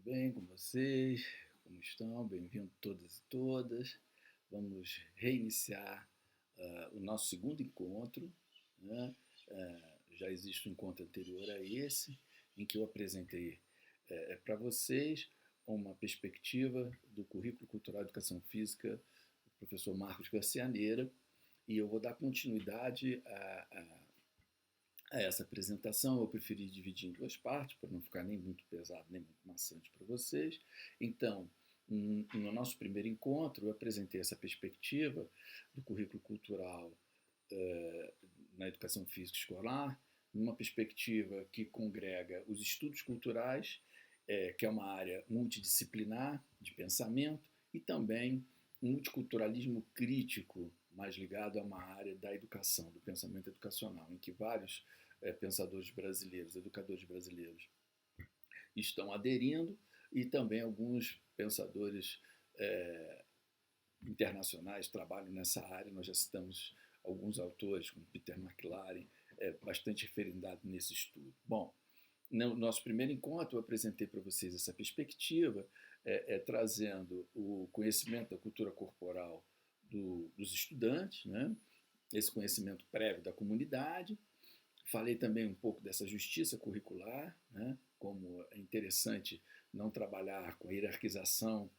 bem com vocês? Como estão? Bem-vindos todas e todas. Vamos reiniciar o nosso segundo encontro, né? Já existe um encontro anterior a esse, em que eu apresentei para vocês uma perspectiva do Currículo Cultural de Educação Física do professor Marcos Garcianeira, e eu vou dar continuidade a essa apresentação. Eu preferi dividir em duas partes, para não ficar nem muito pesado, nem muito maçante para vocês. Então, no nosso primeiro encontro, eu apresentei essa perspectiva do currículo cultural na educação física escolar, numa perspectiva que congrega os estudos culturais, que é uma área multidisciplinar de pensamento, e também um multiculturalismo crítico, mais ligado a uma área da educação, do pensamento educacional, em que vários pensadores brasileiros, educadores brasileiros, estão aderindo, e também alguns pensadores internacionais trabalham nessa área. Nós já citamos alguns autores, como Peter McLaren, bastante referendado nesse estudo. Bom, no nosso primeiro encontro, eu apresentei para vocês essa perspectiva, trazendo o conhecimento da cultura corporal dos estudantes, né? Esse conhecimento prévio da comunidade. Falei também um pouco dessa justiça curricular, né? Como é interessante não trabalhar com a hierarquização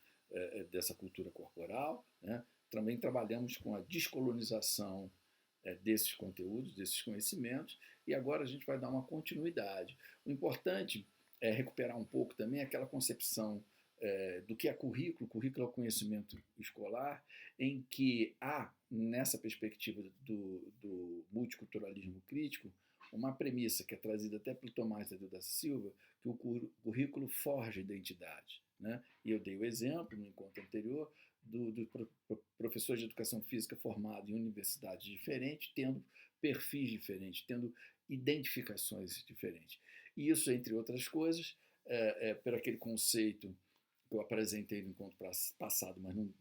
dessa cultura corporal, né? Também trabalhamos com a descolonização desses conteúdos, desses conhecimentos, e agora a gente vai dar uma continuidade. O importante é recuperar um pouco também aquela concepção do que é currículo. Currículo é o conhecimento escolar, em que há, nessa perspectiva do multiculturalismo crítico, uma premissa que é trazida até pelo Tomás da Silva, que o currículo forja identidade, né? E eu dei o exemplo no encontro anterior do professor de educação física formado em universidades diferentes, tendo perfis diferentes, tendo identificações diferentes. E isso, entre outras coisas, por aquele conceito que eu apresentei no encontro passado, mas não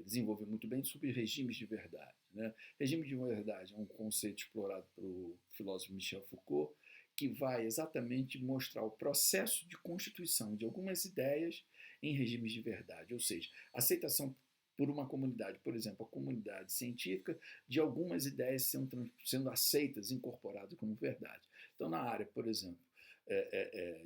desenvolvi muito bem, sobre regimes de verdade, né? Regime de verdade é um conceito explorado pelo filósofo Michel Foucault, que vai exatamente mostrar o processo de constituição de algumas ideias em regimes de verdade, ou seja, aceitação por uma comunidade, por exemplo, a comunidade científica, de algumas ideias sendo aceitas, incorporadas como verdade. Então, na área, por exemplo,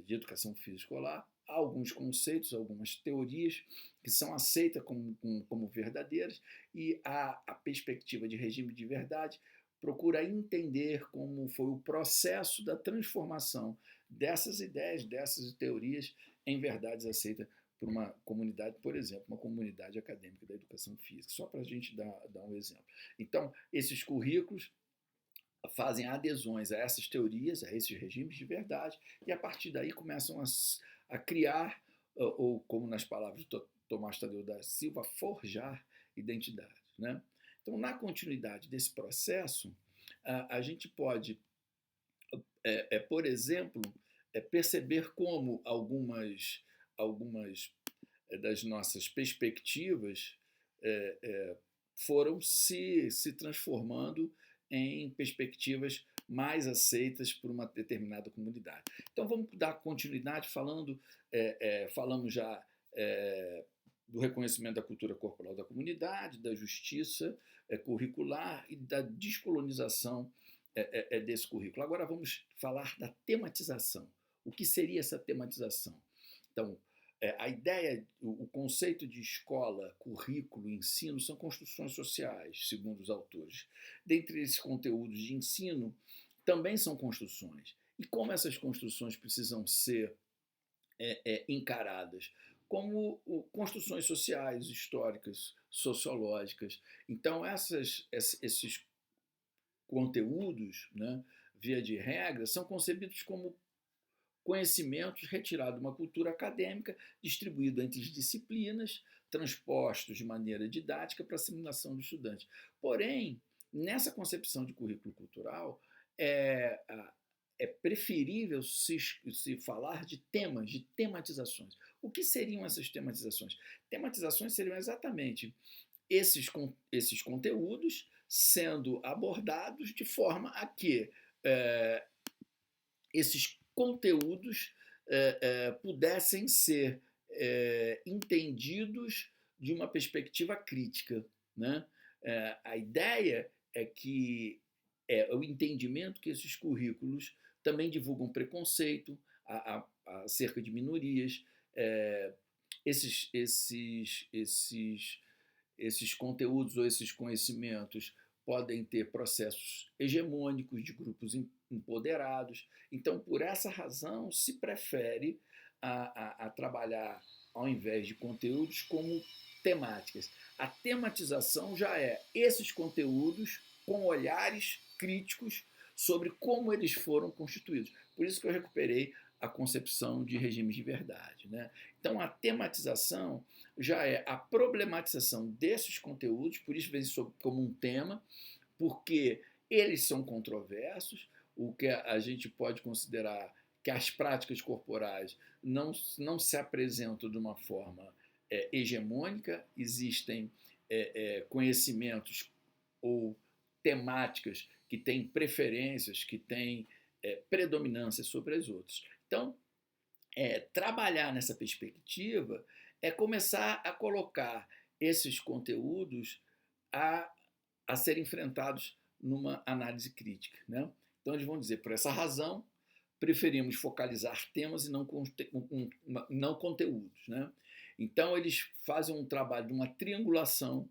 de educação física escolar, há alguns conceitos, algumas teorias que são aceitas como verdadeiras, e a perspectiva de regime de verdade procura entender como foi o processo da transformação dessas ideias, dessas teorias, em verdades aceitas por uma comunidade, por exemplo, uma comunidade acadêmica da educação física, só para a gente dar um exemplo. Então, esses currículos fazem adesões a essas teorias, a esses regimes de verdade, e a partir daí começam a criar, ou como nas palavras de Tomás Tadeu da Silva, forjar identidade, né? Então, na continuidade desse processo, a gente pode, por exemplo, perceber como algumas das nossas perspectivas foram se transformando em perspectivas mais aceitas por uma determinada comunidade. Então, vamos dar continuidade falamos já do reconhecimento da cultura corporal da comunidade, da justiça curricular e da descolonização desse currículo. Agora vamos falar da tematização. O que seria essa tematização? Então, a ideia, o conceito de escola, currículo, ensino são construções sociais, segundo os autores. Dentre esses conteúdos de ensino, também são construções. E como essas construções precisam ser encaradas? Como construções sociais, históricas, sociológicas. Então, esses conteúdos, né, via de regra, são concebidos como conhecimentos retirados de uma cultura acadêmica, distribuído entre as disciplinas, transpostos de maneira didática para a assimilação do estudante. Porém, nessa concepção de currículo cultural, é preferível se falar de temas, de tematizações. O que seriam essas tematizações? Tematizações seriam exatamente esses conteúdos sendo abordados de forma a que esses conteúdos pudessem ser entendidos de uma perspectiva crítica, né? A ideia é que o entendimento que esses currículos também divulgam preconceito acerca de minorias. Esses conteúdos ou esses conhecimentos podem ter processos hegemônicos de grupos empoderados. Então, por essa razão, se prefere a trabalhar, ao invés de conteúdos, como temáticas. A tematização já é esses conteúdos com olhares críticos sobre como eles foram constituídos. Por isso que eu recuperei a concepção de regimes de verdade, né? Então, a tematização já é a problematização desses conteúdos, por isso vem como um tema, porque eles são controversos, o que a gente pode considerar que as práticas corporais não se apresentam de uma forma hegemônica, existem conhecimentos ou temáticas que têm preferências, que têm predominância sobre as outras. Então, trabalhar nessa perspectiva é começar a colocar esses conteúdos a serem enfrentados numa análise crítica, né? Então, eles vão dizer, por essa razão, preferimos focalizar temas e não conteúdos, né? Então, eles fazem um trabalho de uma triangulação,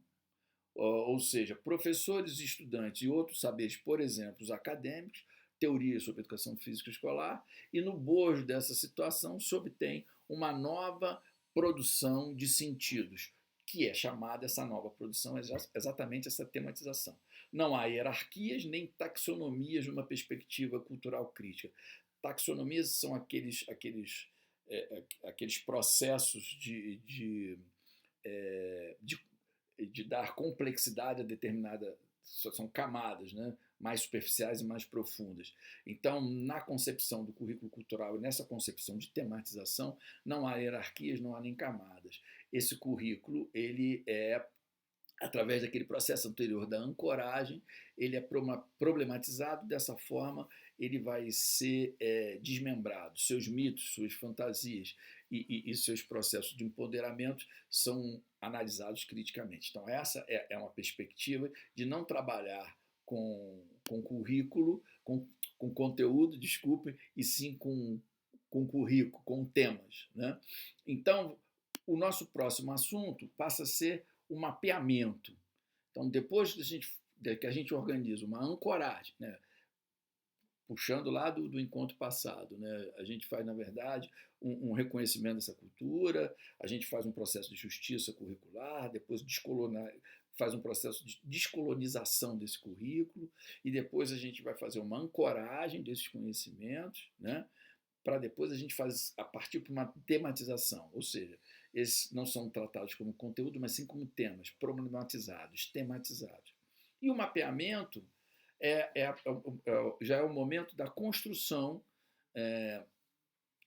ou seja, professores, estudantes e outros saberes, por exemplo, os acadêmicos, teorias sobre educação física escolar, e no bojo dessa situação se obtém uma nova produção de sentidos, que é chamada, essa nova produção, exatamente essa tematização. Não há hierarquias nem taxonomias numa perspectiva cultural crítica. Taxonomias são aqueles processos de dar complexidade a determinada... São camadas, né? Mais superficiais e mais profundas. Então, na concepção do currículo cultural e nessa concepção de tematização, não há hierarquias, não há nem camadas. Esse currículo, ele através daquele processo anterior da ancoragem, ele é problematizado, dessa forma ele vai ser desmembrado. Seus mitos, suas fantasias e seus processos de empoderamento são analisados criticamente. Então, essa é uma perspectiva de não trabalhar com currículo, com conteúdo, desculpe, e sim com currículo, com temas, né? Então, o nosso próximo assunto passa a ser o mapeamento. Então, depois que a gente organiza uma ancoragem, né, puxando lá do encontro passado, né, a gente faz, na verdade, um reconhecimento dessa cultura, a gente faz um processo de justiça curricular, depois faz um processo de descolonização desse currículo, e depois a gente vai fazer uma ancoragem desses conhecimentos, né, para depois a gente partir para uma tematização, ou seja, esses não são tratados como conteúdo, mas sim como temas problematizados, tematizados. E o mapeamento já é o momento da construção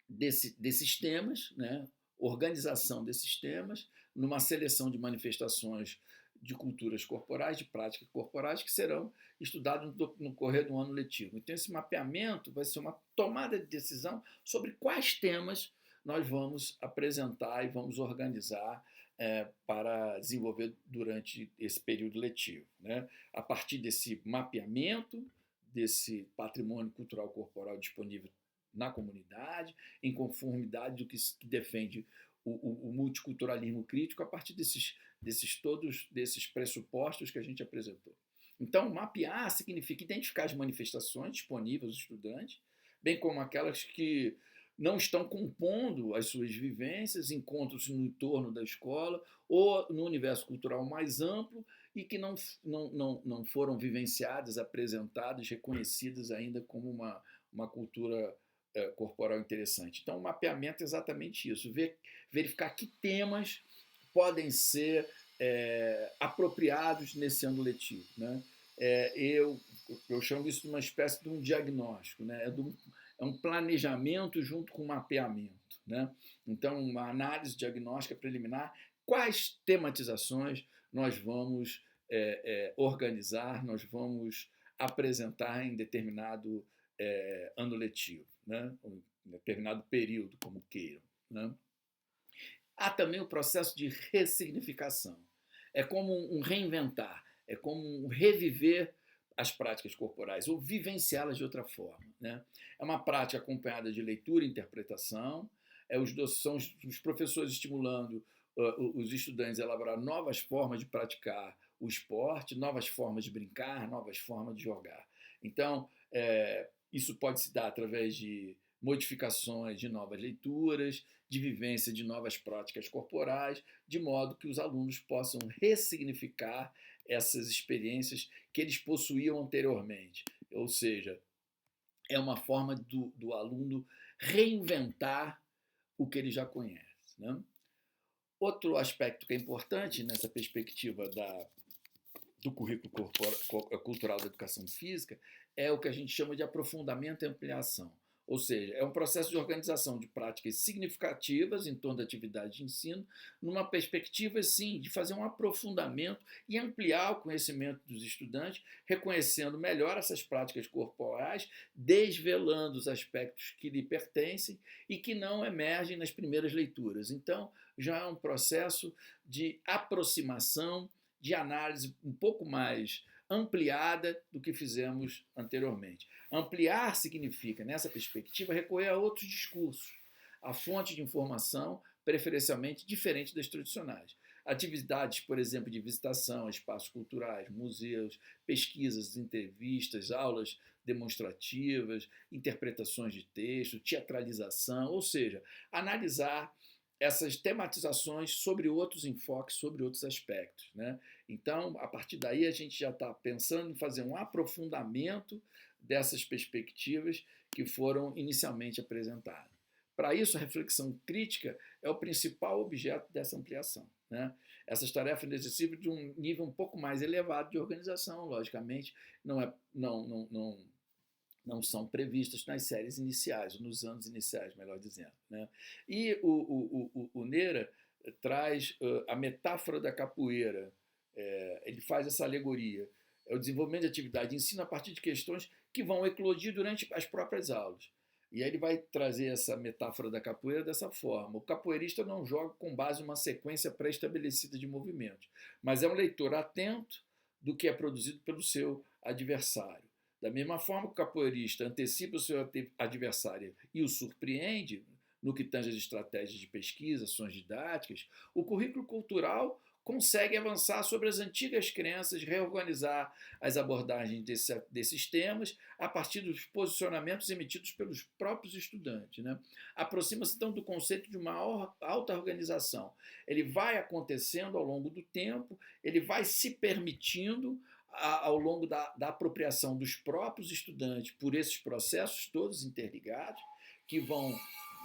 desses temas, né? Organização desses temas, numa seleção de manifestações de culturas corporais, de práticas corporais, que serão estudados no correr do ano letivo. Então, esse mapeamento vai ser uma tomada de decisão sobre quais temas nós vamos apresentar e vamos organizar para desenvolver durante esse período letivo, né? A partir desse mapeamento, desse patrimônio cultural corporal disponível na comunidade, em conformidade do que defende o multiculturalismo crítico, a partir todos desses pressupostos que a gente apresentou. Então, mapear significa identificar as manifestações disponíveis aos estudantes, bem como aquelas que não estão compondo as suas vivências, encontram-se no entorno da escola ou no universo cultural mais amplo e que não foram vivenciadas, apresentadas, reconhecidas ainda como uma cultura corporal interessante. Então, o mapeamento é exatamente isso, verificar que temas podem ser apropriados nesse ano letivo, né? Eu chamo isso de uma espécie de um diagnóstico, né? É um planejamento junto com um mapeamento, né? Então, uma análise diagnóstica preliminar, quais tematizações nós vamos organizar, nós vamos apresentar em determinado ano letivo, né? determinado período, como queiram, né? Há também o processo de ressignificação. É como um reinventar, é como um reviver as práticas corporais ou vivenciá-las de outra forma, né? É uma prática acompanhada de leitura e interpretação, são os professores estimulando os estudantes a elaborar novas formas de praticar o esporte, novas formas de brincar, novas formas de jogar. Então, isso pode se dar através de modificações de novas leituras, de vivência de novas práticas corporais, de modo que os alunos possam ressignificar essas experiências que eles possuíam anteriormente. Ou seja, é uma forma do aluno reinventar o que ele já conhece, né? Outro aspecto que é importante nessa perspectiva do currículo cultural da educação física é o que a gente chama de aprofundamento e ampliação. Ou seja, é um processo de organização de práticas significativas em torno da atividade de ensino, numa perspectiva, sim, de fazer um aprofundamento e ampliar o conhecimento dos estudantes, reconhecendo melhor essas práticas corporais, desvelando os aspectos que lhe pertencem e que não emergem nas primeiras leituras. Então, já é um processo de aproximação, de análise um pouco mais ampliada do que fizemos anteriormente. Ampliar significa, nessa perspectiva, recorrer a outros discursos, a fontes de informação preferencialmente diferentes das tradicionais. Atividades, por exemplo, de visitação a espaços culturais, museus, pesquisas, entrevistas, aulas demonstrativas, interpretações de texto, teatralização, ou seja, analisar essas tematizações sobre outros enfoques, sobre outros aspectos, né? Então, a partir daí, a gente já está pensando em fazer um aprofundamento dessas perspectivas que foram inicialmente apresentadas. Para isso, a reflexão crítica é o principal objeto dessa ampliação, né? Essas tarefas necessitam de um nível um pouco mais elevado de organização, logicamente, não são previstas nas séries iniciais, ou nos anos iniciais, melhor dizendo, né? E o Nera traz a metáfora da capoeira, ele faz essa alegoria, é o desenvolvimento de atividade de ensino a partir de questões que vão eclodir durante as próprias aulas. E aí ele vai trazer essa metáfora da capoeira dessa forma. O capoeirista não joga com base em uma sequência pré-estabelecida de movimentos, mas é um leitor atento do que é produzido pelo seu adversário. Da mesma forma que o capoeirista antecipa o seu adversário e o surpreende no que tange às estratégias de pesquisa, ações didáticas, o currículo cultural consegue avançar sobre as antigas crenças, reorganizar as abordagens desses temas a partir dos posicionamentos emitidos pelos próprios estudantes, né? Aproxima-se então do conceito de uma alta organização. Ele vai acontecendo ao longo do tempo, ele vai se permitindo ao longo da apropriação dos próprios estudantes por esses processos todos interligados, que vão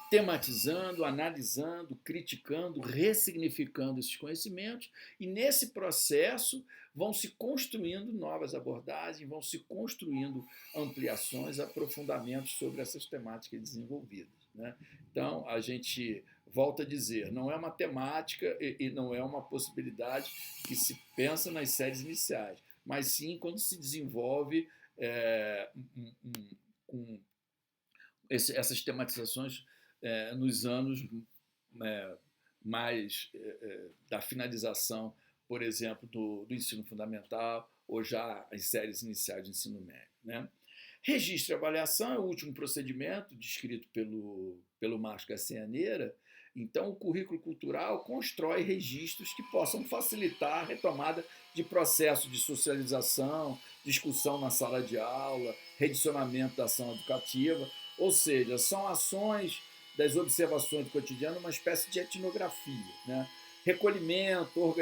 tematizando, analisando, criticando, ressignificando esses conhecimentos, e nesse processo vão se construindo novas abordagens, vão se construindo ampliações, aprofundamentos sobre essas temáticas desenvolvidas, né? Então, a gente volta a dizer, não é uma temática e não é uma possibilidade que se pensa nas séries iniciais, mas sim quando se desenvolve essas tematizações nos anos mais da finalização, por exemplo, do ensino fundamental ou já as séries iniciais do ensino médio, né? Registro e avaliação é o último procedimento descrito pelo Márcio Garcia-Neira. Então, o currículo cultural constrói registros que possam facilitar a retomada de processos de socialização, discussão na sala de aula, redicionamento da ação educativa, ou seja, são ações das observações do cotidiano, uma espécie de etnografia, né? Recolhimento,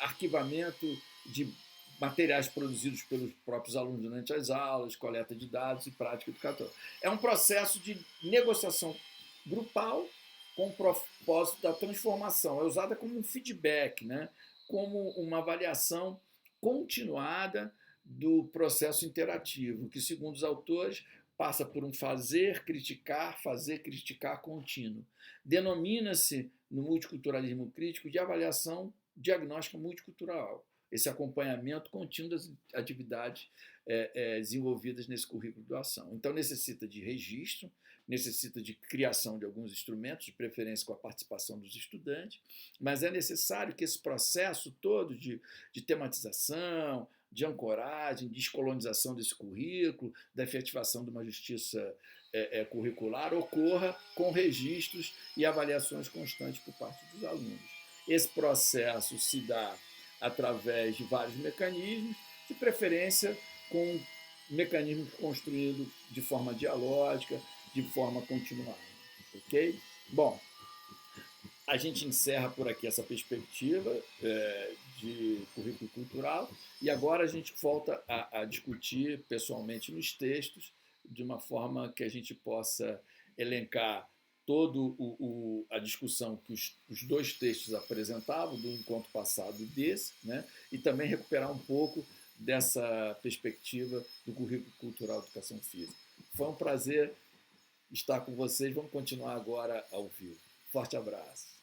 arquivamento de materiais produzidos pelos próprios alunos durante as aulas, coleta de dados e prática educativa. É um processo de negociação grupal com o propósito da transformação. É usada como um feedback, né? Como uma avaliação continuada do processo interativo, que, segundo os autores, passa por um fazer, criticar contínuo. Denomina-se, no multiculturalismo crítico, de avaliação diagnóstica multicultural, esse acompanhamento contínuo das atividades desenvolvidas nesse currículo de ação. Então, necessita de registro, necessita de criação de alguns instrumentos, de preferência com a participação dos estudantes, mas é necessário que esse processo todo de tematização, de ancoragem, descolonização desse currículo, da efetivação de uma justiça curricular ocorra com registros e avaliações constantes por parte dos alunos. Esse processo se dá através de vários mecanismos, de preferência com mecanismos construídos de forma dialógica, de forma continuada. Ok? Bom, a gente encerra por aqui essa perspectiva de currículo cultural e agora a gente volta a discutir pessoalmente nos textos, de uma forma que a gente possa elencar toda a discussão que os dois textos apresentavam, do encontro passado e desse, né? E também recuperar um pouco dessa perspectiva do currículo cultural de educação física. Foi um prazer estar com vocês. Vamos continuar agora ao vivo. Forte abraço.